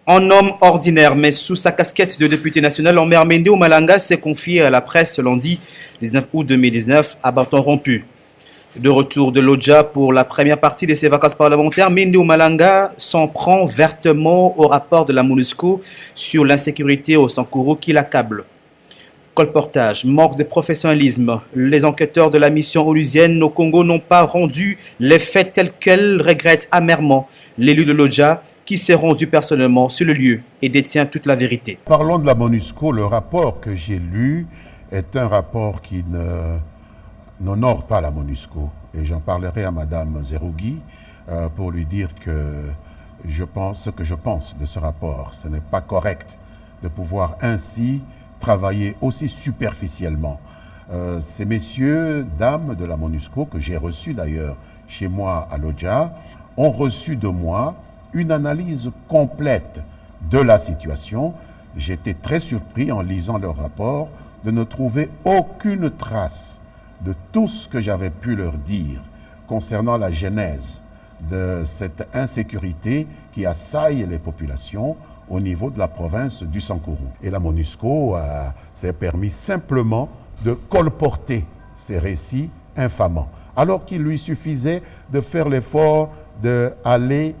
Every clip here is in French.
Un homme ordinaire, mais sous sa casquette de député national, Omer Mendeo Malanga s'est confié à la presse lundi 19 août 2019 à bâton rompu. De retour de l'Odja pour la première partie de ses vacances parlementaires, Mendeo Malanga s'en prend vertement au rapport de la MONUSCO sur l'insécurité au Sankuru qui l'accable. Colportage, manque de professionnalisme. Les enquêteurs de la mission onusienne au Congo n'ont pas rendu les faits tels qu'elle regrette amèrement l'élu de l'Odja qui s'est rendu personnellement sur le lieu et détient toute la vérité. Parlons de la MONUSCO. Le rapport que j'ai lu est un rapport qui n'honore pas la MONUSCO. Et j'en parlerai à Madame Zerougui pour lui dire que ce que je pense de ce rapport. Ce n'est pas correct de pouvoir ainsi travailler aussi superficiellement. Ces messieurs, dames de la MONUSCO, que j'ai reçus d'ailleurs chez moi à l'Odja, ont reçu de moi une analyse complète de la situation. J'étais très surpris en lisant leur rapport de ne trouver aucune trace de tout ce que j'avais pu leur dire concernant la genèse de cette insécurité qui assaille les populations au niveau de la province du Sankuru. Et la MONUSCO s'est permis simplement de colporter ces récits infamants, alors qu'il lui suffisait de faire l'effort d'aller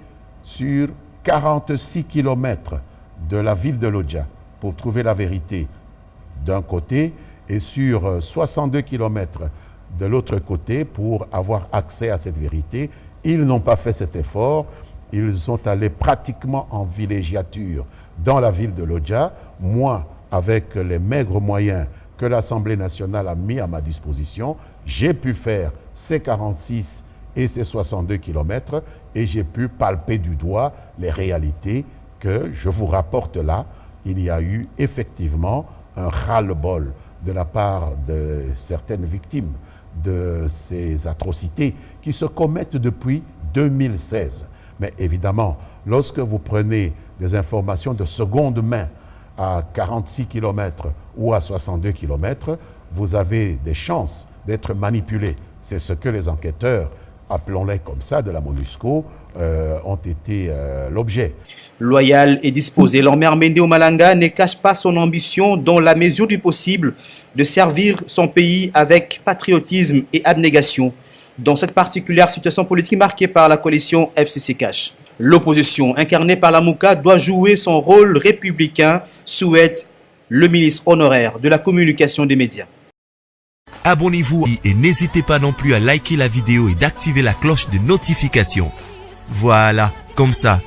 sur 46 km de la ville de l'Odja pour trouver la vérité d'un côté et sur 62 km de l'autre côté pour avoir accès à cette vérité. Ils n'ont pas fait cet effort. Ils sont allés pratiquement en villégiature dans la ville de l'Odja. Moi, avec les maigres moyens que l'Assemblée nationale a mis à ma disposition, j'ai pu faire ces 46 et ces 62 km et j'ai pu palper du doigt les réalités que je vous rapporte là. Il y a eu effectivement un ras-le-bol de la part de certaines victimes de ces atrocités qui se commettent depuis 2016. Mais évidemment, lorsque vous prenez des informations de seconde main à 46 km ou à 62 km, vous avez des chances d'être manipulé. C'est ce que les enquêteurs, appelons-les comme ça, de la MONUSCO, ont été l'objet. Loyal et disposé, l'Omer Mendeo Malanga ne cache pas son ambition dans la mesure du possible de servir son pays avec patriotisme et abnégation dans cette particulière situation politique marquée par la coalition FCC Cash. L'opposition incarnée par la Mouka doit jouer son rôle républicain, souhaite le ministre honoraire de la communication des médias. Abonnez-vous et n'hésitez pas non plus à liker la vidéo et d'activer la cloche de notification. Voilà, comme ça,